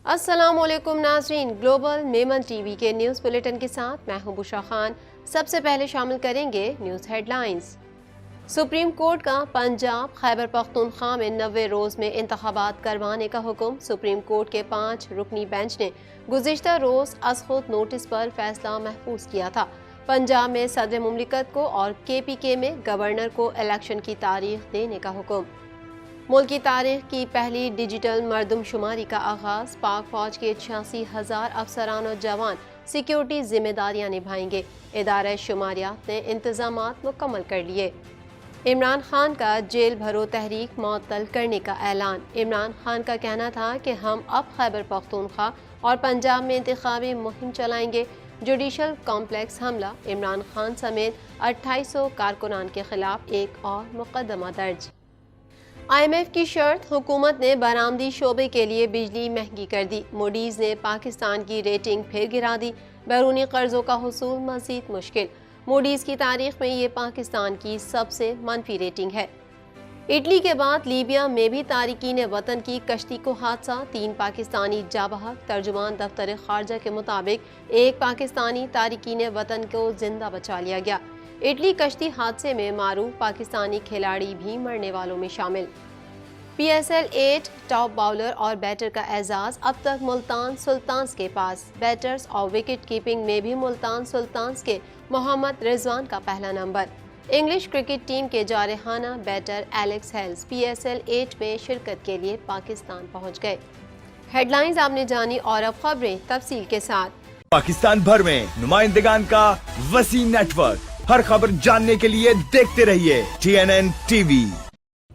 السلام علیکم ناظرین، گلوبل میمن ٹی وی کے نیوز بلیٹن کے ساتھ میں ہوں بشرا خان۔ سب سے پہلے شامل کریں گے news headlines. Supreme court کا پنجاب خیبر پختونخوا میں 90 روز میں انتخابات کروانے کا حکم۔ سپریم کورٹ کے 5 رکنی بینچ نے گزشتہ روز از خود نوٹس پر فیصلہ محفوظ کیا تھا۔ پنجاب میں صدر مملکت کو اور KPK میں گورنر کو الیکشن کی تاریخ دینے کا حکم۔ ملک کی تاریخ کی پہلی ڈیجیٹل مردم شماری کا آغاز۔ پاک فوج کے 86,000 افسران اور جوان سیکیورٹی ذمہ داریاں نبھائیں گے۔ ادارہ شماریات نے انتظامات مکمل کر لیے۔ عمران خان کا جیل بھرو تحریک معطل کرنے کا اعلان۔ عمران خان کا کہنا تھا کہ ہم اب خیبر پختونخوا اور پنجاب میں انتخابی مہم چلائیں گے۔ جوڈیشل کمپلیکس حملہ، عمران خان سمیت 2800 کارکنان کے خلاف ایک اور مقدمہ درج۔ IMF کی شرط، حکومت نے برآمدی شعبے کے لیے بجلی مہنگی کر دی۔ موڈیز نے پاکستان کی ریٹنگ پھر گرا دی۔ بیرونی قرضوں کا حصول مزید مشکل۔ موڈیز کی تاریخ میں یہ پاکستان کی سب سے منفی ریٹنگ ہے۔ اٹلی کے بعد لیبیا میں بھی تارکین وطن کی کشتی کو حادثہ، 3 پاکستانی جاں بحق۔ ترجمان دفتر خارجہ کے مطابق ایک پاکستانی تارکین وطن کو زندہ بچا لیا گیا۔ اٹلی کشتی حادثے میں معروف پاکستانی کھلاڑی بھی مرنے والوں میں شامل۔ PSL 8 ٹاپ باؤلر اور بیٹر کا اعزاز اب تک ملتان سلطانز کے پاس۔ بیٹرز اور وکٹ کیپنگ میں بھی ملتان سلطانز کے محمد رضوان کا پہلا نمبر۔ انگلش کرکٹ ٹیم کے جارحانہ بیٹر ایلیکس ہیلز PSL 8 میں شرکت کے لیے پاکستان پہنچ گئے۔ ہیڈ لائنز آپ نے جانی اور اب خبریں تفصیل کے ساتھ۔ پاکستان بھر میں نمائندگان کا وسیع نیٹ ورک، ہر خبر جاننے کے لیے دیکھتے رہیے TNN TV۔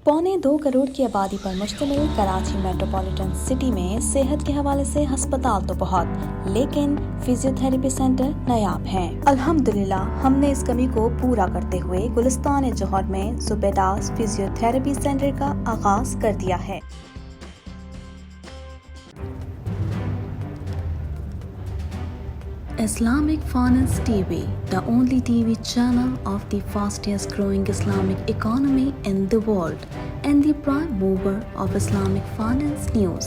1.25 کروڑ کی آبادی پر مشتمل کراچی میٹروپولیٹن سٹی میں صحت کے حوالے سے ہسپتال تو بہت، لیکن فزیو تھراپی سینٹر نایاب ہیں۔ الحمدللہ ہم نے اس کمی کو پورا کرتے ہوئے گلستان جوہر میں زبیداس فزیو تھراپی سینٹر کا آغاز کر دیا ہے۔ Islamic Finance TV, the only TV channel of the fastest growing Islamic economy in the world and the prime mover of Islamic finance news.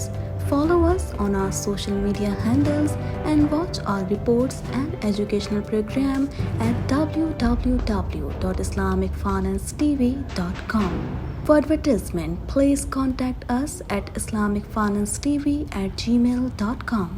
Follow us on our social media handles and watch our reports and educational program at www.islamicfinancetv.com. For advertisement, please contact us at islamicfinancetv@gmail.com.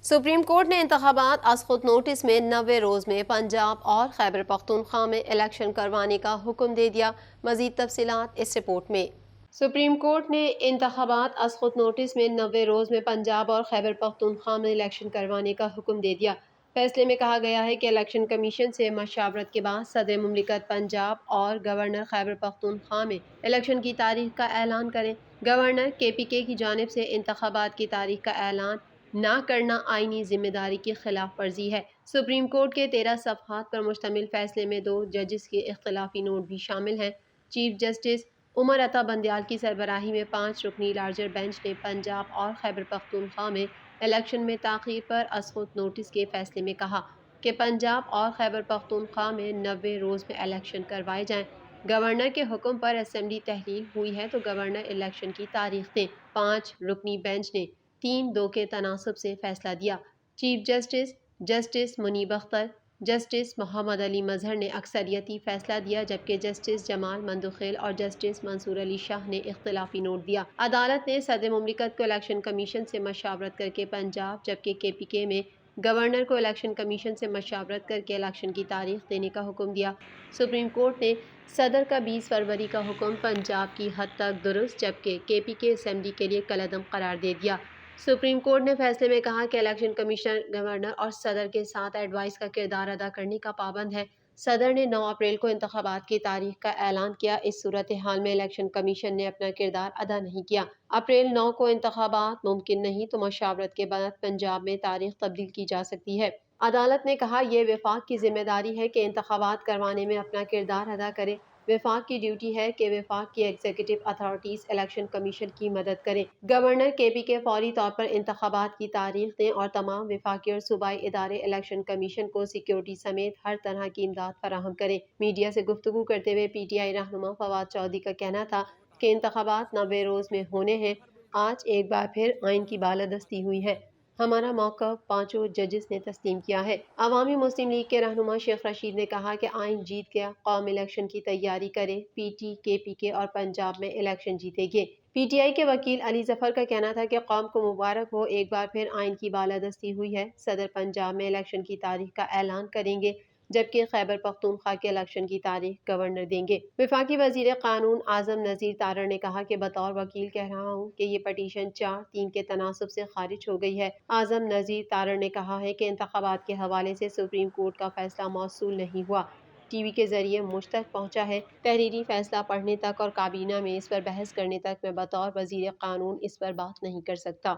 Supreme court نے انتخابات از خود notice میں 90 روز میں پنجاب اور خیبر پختونخوا میں election کروانے کا حکم دے دیا۔ مزید تفصیلات اس رپورٹ میں۔ سپریم کورٹ نے انتخابات از خود نوٹس میں 90 روز میں پنجاب اور خیبر پختونخوا میں الیکشن کروانے کا حکم دے دیا۔ فیصلے میں کہا گیا ہے کہ الیکشن کمیشن سے مشاورت کے بعد صدر مملکت پنجاب اور گورنر خیبر پختونخوا میں الیکشن کی تاریخ کا اعلان کریں۔ گورنر KPK کی جانب سے انتخابات کی تاریخ کا اعلان نہ کرنا آئینی ذمہ داری کی خلاف ورزی ہے۔ سپریم کورٹ کے 13 صفحات پر مشتمل فیصلے میں 2 ججز کے اختلافی نوٹ بھی شامل ہیں۔ چیف جسٹس عمر عطا بندیال کی سربراہی میں 5 رکنی لارجر بینچ نے پنجاب اور خیبر پختونخوا میں الیکشن میں تاخیر پر از خود نوٹس کے فیصلے میں کہا کہ پنجاب اور خیبر پختونخوا میں 90 روز میں الیکشن کروائے جائیں۔ گورنر کے حکم پر اسمبلی تحلیل ہوئی ہے تو گورنر الیکشن کی تاریخ دیں۔ 5 رکنی بینچ نے 3-2 کے تناسب سے فیصلہ دیا۔ چیف جسٹس جسٹس منیب اختر، جسٹس محمد علی مظہر نے اکثریتی فیصلہ دیا، جبکہ جسٹس جمال مندوخیل اور جسٹس منصور علی شاہ نے اختلافی نوٹ دیا۔ عدالت نے صدر مملکت کو الیکشن کمیشن سے مشاورت کر کے پنجاب جبکہ KPK میں گورنر کو الیکشن کمیشن سے مشاورت کر کے الیکشن کی تاریخ دینے کا حکم دیا۔ سپریم کورٹ نے صدر کا 20 فروری کا حکم پنجاب کی حد تک درست جبکہ KPK اسمبلی کے لیے کالعدم قرار دے دیا۔ سپریم کورٹ نے فیصلے میں کہا کہ الیکشن کمیشن گورنر اور صدر کے ساتھ ایڈوائز کا کردار ادا کرنے کا پابند ہے۔ صدر نے 9 اپریل کو انتخابات کی تاریخ کا اعلان کیا۔ اس صورتحال میں الیکشن کمیشن نے اپنا کردار ادا نہیں کیا۔ اپریل 9 کو انتخابات ممکن نہیں تو مشاورت کے بعد پنجاب میں تاریخ تبدیل کی جا سکتی ہے۔ عدالت نے کہا یہ وفاق کی ذمہ داری ہے کہ انتخابات کروانے میں اپنا کردار ادا کرے۔ وفاق کی ڈیوٹی ہے کہ وفاق کی ایگزیکٹو اتھارٹیز الیکشن کمیشن کی مدد کریں۔ گورنر کے پی کے فوری طور پر انتخابات کی تاریخ دیں اور تمام وفاقی اور صوبائی ادارے الیکشن کمیشن کو سیکیورٹی سمیت ہر طرح کی امداد فراہم کریں۔ میڈیا سے گفتگو کرتے ہوئے پی ٹی آئی رہنما فواد چودھری کا کہنا تھا کہ انتخابات 90 روز میں ہونے ہیں۔ آج ایک بار پھر آئین کی بالادستی ہوئی ہے۔ ہمارا موقف 5 ججز نے تسلیم کیا ہے۔ عوامی مسلم لیگ کے رہنما شیخ رشید نے کہا کہ آئین جیت گیا، قوم الیکشن کی تیاری کرے، پی ٹی، کے پی کے اور پنجاب میں الیکشن جیتے گے۔ پی ٹی آئی کے وکیل علی ظفر کا کہنا تھا کہ قوم کو مبارک ہو، ایک بار پھر آئین کی بالادستی ہوئی ہے۔ صدر پنجاب میں الیکشن کی تاریخ کا اعلان کریں گے، جبکہ خیبر پختونخوا کے الیکشن کی تاریخ گورنر دیں گے۔ وفاقی وزیر قانون اعظم نذیر تارڑ نے کہا کہ بطور وکیل کہہ رہا ہوں کہ یہ پٹیشن 4-3 کے تناسب سے خارج ہو گئی ہے۔ اعظم نذیر تارڑ نے کہا ہے کہ انتخابات کے حوالے سے سپریم کورٹ کا فیصلہ موصول نہیں ہوا، ٹی وی کے ذریعے مجھ تک پہنچا ہے۔ تحریری فیصلہ پڑھنے تک اور کابینہ میں اس پر بحث کرنے تک میں بطور وزیر قانون اس پر بات نہیں کر سکتا۔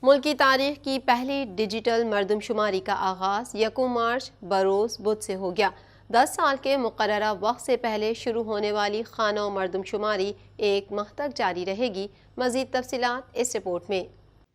ملک کی تاریخ کی پہلی ڈیجیٹل مردم شماری کا آغاز 1 مارچ بروز بدھ سے ہو گیا۔ 10 سال کے مقررہ وقت سے پہلے شروع ہونے والی خانہ مردم شماری 1 ماہ تک جاری رہے گی۔ مزید تفصیلات اس رپورٹ میں۔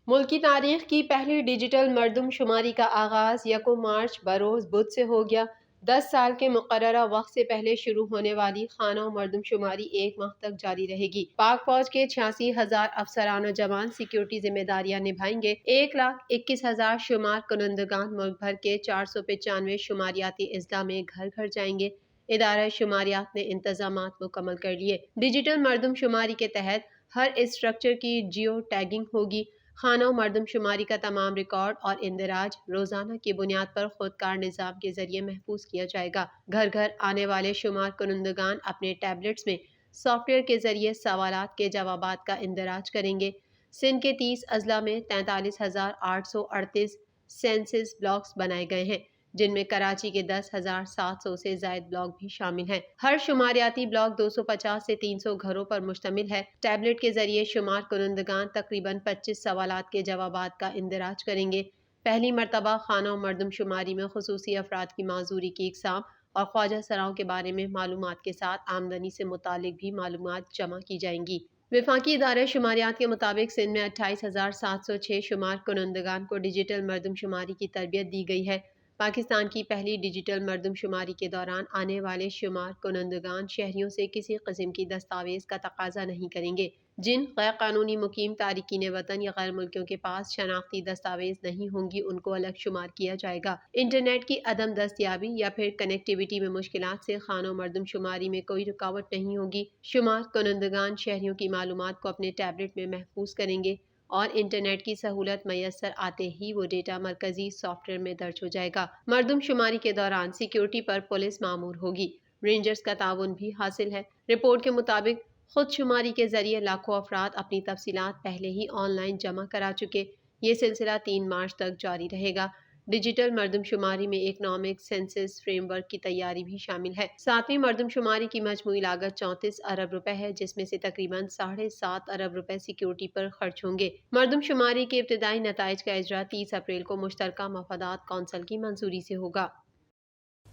ملک کی تاریخ کی پہلی ڈیجیٹل مردم شماری کا آغاز 1 مارچ بروز بدھ سے ہو گیا۔ 10 سال کے مقررہ وقت سے پہلے شروع ہونے والی خانہ مردم شماری 1 ماہ تک جاری رہے گی۔ پاک فوج کے 86,000 افسران و جوان سیکیورٹی ذمہ داریاں نبھائیں گے۔ 1,21,000 شمار کنندگان ملک بھر کے 495 شماریاتی اضلاع میں گھر گھر جائیں گے۔ ادارہ شماریات نے انتظامات مکمل کر لیے۔ ڈیجیٹل مردم شماری کے تحت ہر اسٹرکچر کی جیو ٹیگنگ ہوگی۔ خانہ مردم شماری کا تمام ریکارڈ اور اندراج روزانہ کی بنیاد پر خودکار نظام کے ذریعے محفوظ کیا جائے گا۔ گھر گھر آنے والے شمار کنندگان اپنے ٹیبلٹس میں سافٹ ویئر کے ذریعے سوالات کے جوابات کا اندراج کریں گے۔ سندھ کے 30 اضلاع میں 43,838 سینسس بلاکس بنائے گئے ہیں، جن میں کراچی کے 10,700 سے زائد بلاک بھی شامل ہیں۔ ہر شماریاتی بلاک 250 سے 300 گھروں پر مشتمل ہے۔ ٹیبلٹ کے ذریعے شمار کنندگان تقریباً 25 سوالات کے جوابات کا اندراج کریں گے۔ پہلی مرتبہ خانہ مردم شماری میں خصوصی افراد کی معذوری کی اقسام اور خواجہ سراؤں کے بارے میں معلومات کے ساتھ آمدنی سے متعلق بھی معلومات جمع کی جائیں گی۔ وفاقی ادارہ شماریات کے مطابق سندھ میں 28,706 شمار کنندگان کو ڈیجیٹل مردم شماری کی تربیت دی گئی ہے۔ پاکستان کی پہلی ڈیجیٹل مردم شماری کے دوران آنے والے شمار کنندگان شہریوں سے کسی قسم کی دستاویز کا تقاضا نہیں کریں گے۔ جن غیر قانونی مقیم تارکین وطن یا غیر ملکیوں کے پاس شناختی دستاویز نہیں ہوں گی، ان کو الگ شمار کیا جائے گا۔ انٹرنیٹ کی عدم دستیابی یا پھر کنیکٹیویٹی میں مشکلات سے خانہ مردم شماری میں کوئی رکاوٹ نہیں ہوگی۔ شمار کنندگان شہریوں کی معلومات کو اپنے ٹیبلٹ میں محفوظ کریں گے اور انٹرنیٹ کی سہولت میسر آتے ہی وہ ڈیٹا مرکزی سافٹ ویئر میں درج ہو جائے گا۔ مردم شماری کے دوران سیکیورٹی پر پولیس مامور ہوگی۔ رینجرز کا تعاون بھی حاصل ہے۔ رپورٹ کے مطابق خود شماری کے ذریعے لاکھوں افراد اپنی تفصیلات پہلے ہی آن لائن جمع کرا چکے۔ یہ سلسلہ 3 مارچ تک جاری رہے گا۔ ڈیجیٹل مردم شماری میں اکنامک سینسس فریم ورک کی تیاری بھی شامل ہے۔ 7ویں مردم شماری کی مجموعی لاگت 34 ارب روپے ہے، جس میں سے تقریباً 7.5 ارب روپے سیکیورٹی پر خرچ ہوں گے۔ مردم شماری کے ابتدائی نتائج کا اجرا 30 اپریل کو مشترکہ مفادات کونسل کی منظوری سے ہوگا۔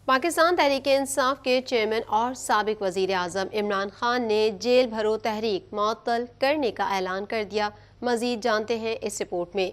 پاکستان تحریک انصاف کے چیئرمین اور سابق وزیر اعظم عمران خان نے جیل بھرو تحریک معطل کرنے کا اعلان کر دیا۔ مزید جانتے ہیں اس رپورٹ میں۔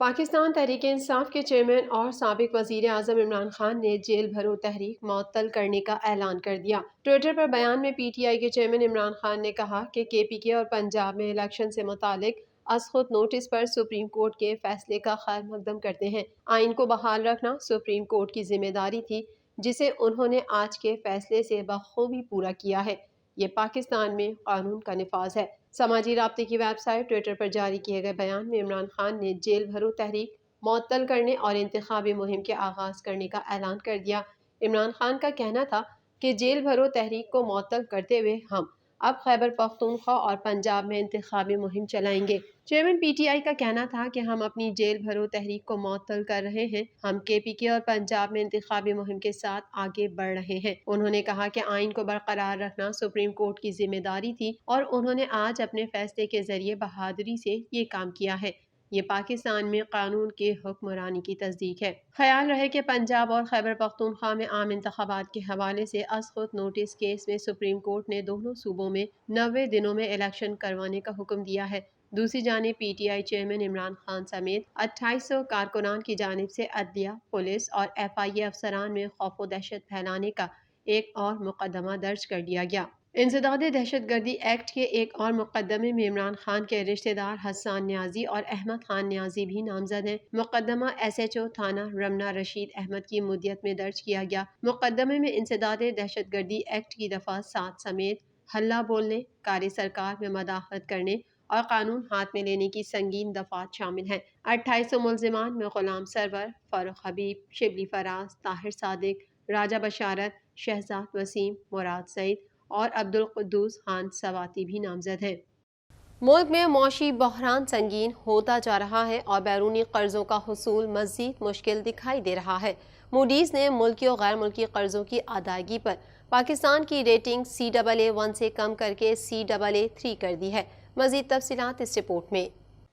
پاکستان تحریک انصاف کے چیئرمین اور سابق وزیر اعظم عمران خان نے جیل بھرو تحریک معطل کرنے کا اعلان کر دیا۔ ٹوئٹر پر بیان میں پی ٹی آئی کے چیئرمین عمران خان نے کہا کہ کے پی کے اور پنجاب میں الیکشن سے متعلق از خود نوٹس پر سپریم کورٹ کے فیصلے کا خیر مقدم کرتے ہیں۔ آئین کو بحال رکھنا سپریم کورٹ کی ذمہ داری تھی، جسے انہوں نے آج کے فیصلے سے بخوبی پورا کیا ہے۔ یہ پاکستان میں قانون کا نفاذ ہے۔ سماجی رابطے کی ویب سائٹ ٹوئٹر پر جاری کیے گئے بیان میں عمران خان نے جیل بھرو تحریک معطل کرنے اور انتخابی مہم کے آغاز کرنے کا اعلان کر دیا۔ عمران خان کا کہنا تھا کہ جیل بھرو تحریک کو معطل کرتے ہوئے ہم اب خیبر پختونخوا اور پنجاب میں انتخابی مہم چلائیں گے۔ چیئرمین پی ٹی آئی کا کہنا تھا کہ ہم اپنی جیل بھرو تحریک کو معطل کر رہے ہیں، ہم کے پی کے اور پنجاب میں انتخابی مہم کے ساتھ آگے بڑھ رہے ہیں۔ انہوں نے کہا کہ آئین کو برقرار رکھنا سپریم کورٹ کی ذمہ داری تھی اور انہوں نے آج اپنے فیصلے کے ذریعے بہادری سے یہ کام کیا ہے۔ یہ پاکستان میں قانون کے حکمرانی کی تصدیق ہے۔ خیال رہے کہ پنجاب اور خیبر پختونخوا میں عام انتخابات کے حوالے سے از خود نوٹس کیس میں سپریم کورٹ نے دونوں صوبوں میں 90 دنوں میں الیکشن کروانے کا حکم دیا ہے۔ دوسری جانب P T I chairman Imran Khan سمیت 2800 کارکنان کی جانب سے عدلیہ، پولیس اور ایف آئی اے افسران میں خوف و دہشت پھیلانے کا ایک اور مقدمہ درج کر دیا گیا۔ انسداد دہشت گردی ایکٹ کے ایک اور مقدمے میں عمران خان کے رشتہ دار حسان نیازی اور احمد خان نیازی بھی نامزد ہیں۔ مقدمہ ایس ایچ او تھانہ رمنا رشید احمد کی مدیت میں درج کیا گیا۔ مقدمے میں انسداد دہشت گردی ایکٹ کی دفعہ 7 سمیت ہلہ بولنے، کاری سرکار میں مداخلت کرنے اور قانون ہاتھ میں لینے کی سنگین دفعات شامل ہیں۔ 2800 ملزمان میں غلام سرور، فاروق حبیب، شبلی فراز، طاہر صادق، راجہ بشارت، شہزاد وسیم، مراد سعید اور عبدالقدوس خان سواتی بھی نامزد ہیں۔ ملک میں معاشی بحران سنگین ہوتا جا رہا ہے اور بیرونی قرضوں کا حصول مزید مشکل دکھائی دے رہا ہے۔ موڈیز نے ملکی اور غیر ملکی قرضوں کی ادائیگی پر پاکستان کی ریٹنگ CAA1 سے کم کر کے CAA3 کر دی ہے۔ مزید تفصیلات اس رپورٹ میں۔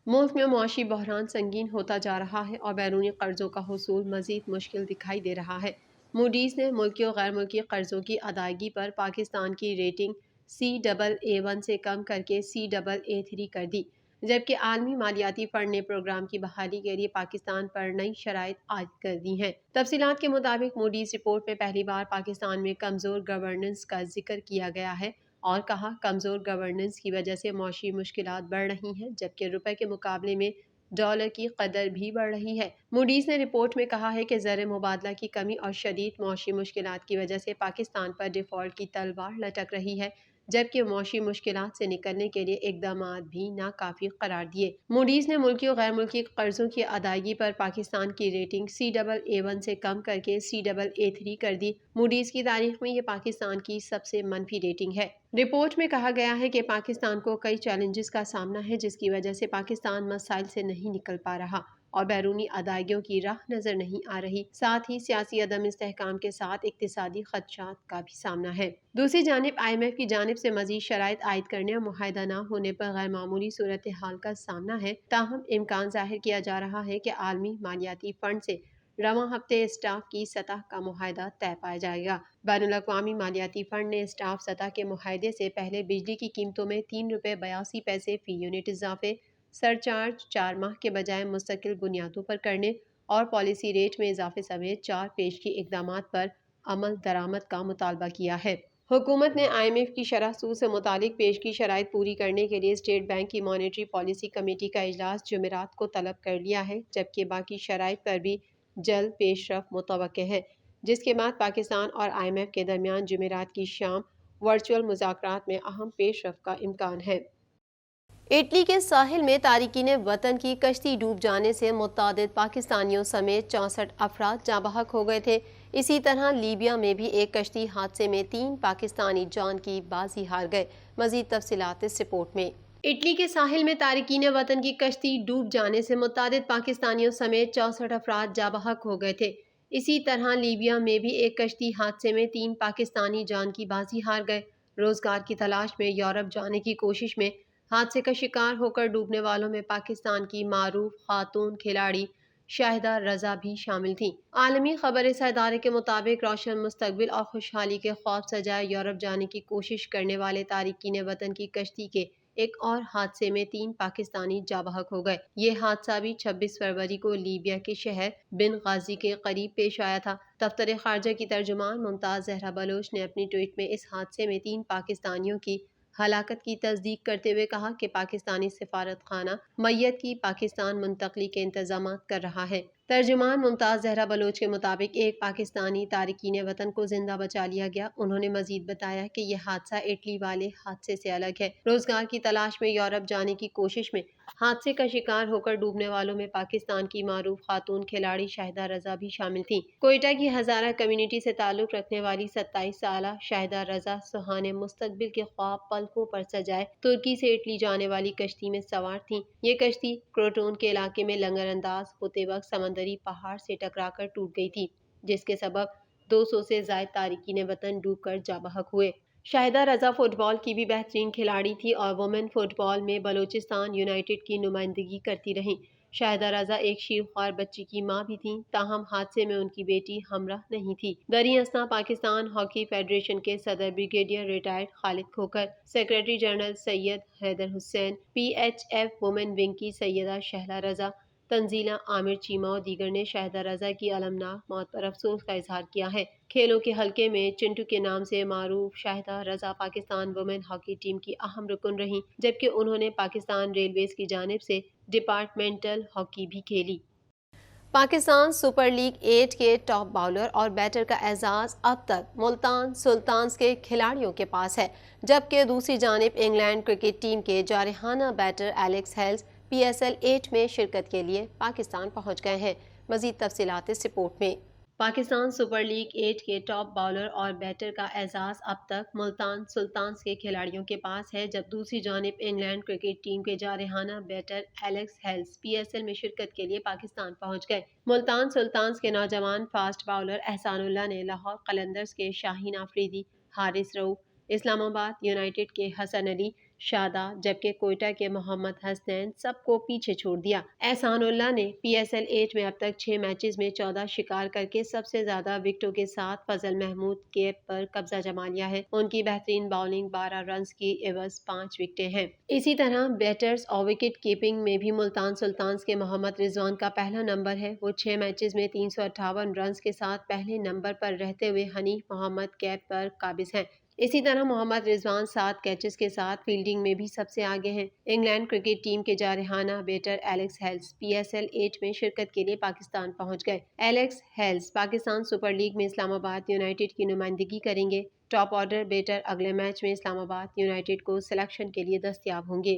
ملک میں معاشی بحران سنگین ہوتا جا رہا ہے اور بیرونی قرضوں کا حصول مزید مشکل دکھائی دے رہا ہے۔ موڈیز نے ملکی اور غیر ملکی قرضوں کی ادائیگی پر پاکستان کی ریٹنگ CAA1 سے کم کر کے CAA3 کر دی، جبکہ عالمی مالیاتی فنڈ نے پروگرام کی بحالی کے لیے پاکستان پر نئی شرائط عائد کر دی ہیں۔ تفصیلات کے مطابق موڈیز رپورٹ میں پہلی بار پاکستان میں کمزور گورننس کا ذکر کیا گیا ہے اور کہا کمزور گورننس کی وجہ سے معاشی مشکلات بڑھ رہی ہیں، جبکہ روپے کے مقابلے میں ڈالر کی قدر بھی بڑھ رہی ہے۔ موڈیز نے رپورٹ میں کہا ہے کہ زر مبادلہ کی کمی اور شدید معاشی مشکلات کی وجہ سے پاکستان پر ڈیفالٹ کی تلوار لٹک رہی ہے، جبکہ معاشی مشکلات سے نکلنے کے لیے اقدامات بھی ناکافی قرار دیے۔ موڈیز نے ملکی اور غیر ملکی قرضوں کی ادائیگی پر پاکستان کی ریٹنگ CAA1 سے کم کر کے CAA3 کر دی۔ موڈیز کی تاریخ میں یہ پاکستان کی سب سے منفی ریٹنگ ہے۔ رپورٹ میں کہا گیا ہے کہ پاکستان کو کئی چیلنجز کا سامنا ہے، جس کی وجہ سے پاکستان مسائل سے نہیں نکل پا رہا اور بیرونی ادائیگیوں کی راہ نظر نہیں آ رہی۔ ساتھ ہی سیاسی عدم استحکام کے ساتھ اقتصادی خدشات کا بھی سامنا ہے۔ دوسری جانب IMF کی جانب سے مزید شرائط عائد کرنے اور معاہدہ نہ ہونے پر غیر معمولی صورتحال کا سامنا ہے، تاہم امکان ظاہر کیا جا رہا ہے کہ عالمی مالیاتی فنڈ سے رواں ہفتے اسٹاف کی سطح کا معاہدہ طے پایا جائے گا۔ بین الاقوامی مالیاتی فنڈ نے اسٹاف سطح کے معاہدے سے پہلے بجلی کی قیمتوں میں ₹3.82 فی یونٹ اضافے، سرچارج 4 ماہ کے بجائے مستقل بنیادوں پر کرنے اور پالیسی ریٹ میں اضافے سمیت 4 پیشگی اقدامات پر عمل درآمد کا مطالبہ کیا ہے۔ حکومت نے IMF کی شرح سود سے متعلق پیشگی شرائط پوری کرنے کے لیے اسٹیٹ بینک کی مانیٹری پالیسی کمیٹی کا اجلاس جمعرات کو طلب کر لیا ہے، جبکہ باقی شرائط پر بھی جلد پیش رفت متوقع ہے، جس کے بعد پاکستان اور IMF کے درمیان جمعرات کی شام ورچوئل مذاکرات میں اہم پیش رفت کا امکان ہے۔ اٹلی کے ساحل میں تارکین وطن کی کشتی ڈوب جانے سے متعدد پاکستانیوں سمیت 64 افراد جاں بحق ہو گئے تھے۔ اسی طرح لیبیا میں بھی ایک کشتی حادثے میں 3 پاکستانی جان کی بازی ہار گئے۔ مزید تفصیلات اس رپورٹ میں۔ اٹلی کے ساحل میں تارکین وطن کی کشتی ڈوب جانے سے متعدد پاکستانیوں سمیت 64 افراد جاں بحق ہو گئے تھے۔ اسی طرح لیبیا میں بھی ایک کشتی حادثے میں 3 پاکستانی جان کی بازی ہار گئے۔ روزگار کی تلاش میں یورپ جانے کی کوشش میں حادثے کا شکار ہو کر ڈوبنے والوں میں پاکستان کی معروف خاتون کھلاڑی شاہدہ رضا بھی شامل تھیں۔ عالمی خبر رساں ادارے کے مطابق روشن مستقبل اور خوشحالی کے خواب سجائے یورپ جانے کی کوشش کرنے والے تارکین وطن کی کشتی کے ایک اور حادثے میں 3 پاکستانی جاں بحق ہو گئے۔ یہ حادثہ بھی 26 فروری کو لیبیا کے شہر بن غازی کے قریب پیش آیا تھا۔ دفتر خارجہ کی ترجمان ممتاز زہرا بلوچ نے اپنی ٹویٹ میں اس حادثے میں 3 پاکستانیوں کی ہلاکت کی تصدیق کرتے ہوئے کہا کہ پاکستانی سفارت خانہ میت کی پاکستان منتقلی کے انتظامات کر رہا ہے۔ ترجمان ممتاز زہرا بلوچ کے مطابق ایک پاکستانی تارکین وطن کو زندہ بچا لیا گیا۔ انہوں نے مزید بتایا کہ یہ حادثہ اٹلی والے حادثے سے الگ ہے۔ روزگار کی تلاش میں یورپ جانے کی کوشش میں حادثے کا شکار ہو کر ڈوبنے والوں میں پاکستان کی معروف خاتون کھلاڑی شاہدہ رضا بھی شامل تھیں۔ کوئٹہ کی ہزارہ کمیونٹی سے تعلق رکھنے والی 27 سالہ شاہدہ رضا سہانے مستقبل کے خواب پلکوں پر سجائے ترکی سے اٹلی جانے والی کشتی میں سوار تھیں۔ یہ کشتی کروٹون کے علاقے میں لنگر انداز ہوتے وقت سمندری پہاڑ سے ٹکرا کر ٹوٹ گئی تھی، جس کے سبب 200 سے زائد تارکین وطن ڈوب کر جاں بحق ہوئے۔ شاہدہ رضا فٹ بال کی بھی بہترین کھلاڑی تھی اور وومن فٹ بال میں بلوچستان یونائیٹڈ کی نمائندگی کرتی رہیں۔ شاہدہ رضا ایک شیرخوار بچی کی ماں بھی تھیں، تاہم حادثے میں ان کی بیٹی ہمراہ نہیں تھی۔ دریں اثنا پاکستان ہاکی فیڈریشن کے صدر brigadier retired Khalid Khokhar, secretary general Syed Haider Hussain, P H F women wing کی سیدہ شہلا رضا، تنزیلہ عامر چیمہ اور دیگر نے شاہدہ رضا کی المناک موت پر افسوس کا اظہار کیا ہے۔ کھیلوں کے حلقے میں چنٹو کے نام سے معروف شاہدہ رضا پاکستان وومن ہاکی ٹیم کی اہم رکن رہیں، جبکہ انہوں نے پاکستان ریلویز کی جانب سے ڈپارٹمنٹل ہاکی بھی کھیلی۔ پاکستان سپر لیگ 8 کے ٹاپ باؤلر اور بیٹر کا اعزاز اب تک ملتان سلطانز کے کھلاڑیوں کے پاس ہے، جبکہ دوسری جانب انگلینڈ کرکٹ ٹیم کے جارحانہ بیٹر ایلکس ہیلز PSL 8 میں شرکت کے لیے پاکستان پہنچ گئے ہیں۔ مزید تفصیلات اس رپورٹ میں۔ پاکستان سپر لیگ 8 کے ٹاپ باؤلر اور بیٹر کا اعزاز اب تک ملتان سلطانز کے کھلاڑیوں کے پاس ہے، جب دوسری جانب انگلینڈ کرکٹ ٹیم کے جارحانہ بیٹر ایلکس ہیلز PSL میں شرکت کے لیے پاکستان پہنچ گئے۔ ملتان سلطانز کے نوجوان فاسٹ باؤلر احسان اللہ نے لاہور قلندرز کے شاہین آفریدی، حارث رؤوف، اسلام آباد یونائیٹڈ کے حسن علی شاداب، جبکہ کوئٹہ کے محمد حسنین سب کو پیچھے چھوڑ دیا۔ احسان اللہ نے PSL 8 میں اب تک 6 میچز میں 14 شکار کر کے سب سے زیادہ وکٹوں کے ساتھ فضل محمود کیپ پر قبضہ جما لیا ہے۔ ان کی بہترین باؤلنگ 12 رنز کی عوض 5 وکٹیں ہیں۔ اسی طرح بیٹرز اور وکٹ کیپنگ میں بھی ملتان سلطانز کے محمد رضوان کا پہلا نمبر ہے۔ وہ 6 میچز میں 358 رنز کے ساتھ پہلے نمبر پر رہتے ہوئے حنیف محمد کیپ پر قابض ہیں۔ اسی طرح محمد رضوان 7 کیچز کے ساتھ فیلڈنگ میں بھی سب سے آگے ہیں۔ انگلینڈ کرکٹ ٹیم کے جارحانہ بیٹر ایلکس ہیلز PSL 8 میں شرکت کے لیے پاکستان پہنچ گئے۔ Alex Hales Pakistan super league میں اسلام آباد یونائیٹڈ کی نمائندگی کریں گے۔ ٹاپ آرڈر بیٹر اگلے میچ میں اسلام آباد یونائیٹڈ کو سلیکشن کے لیے دستیاب ہوں گے۔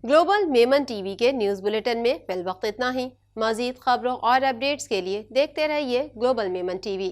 گلوبل میمن ٹی وی کے نیوز بلیٹن میں فی الوقت اتنا ہی۔ مزید خبروں اور اپڈیٹس کے لیے دیکھتے رہیے گلوبل میمن ٹی وی۔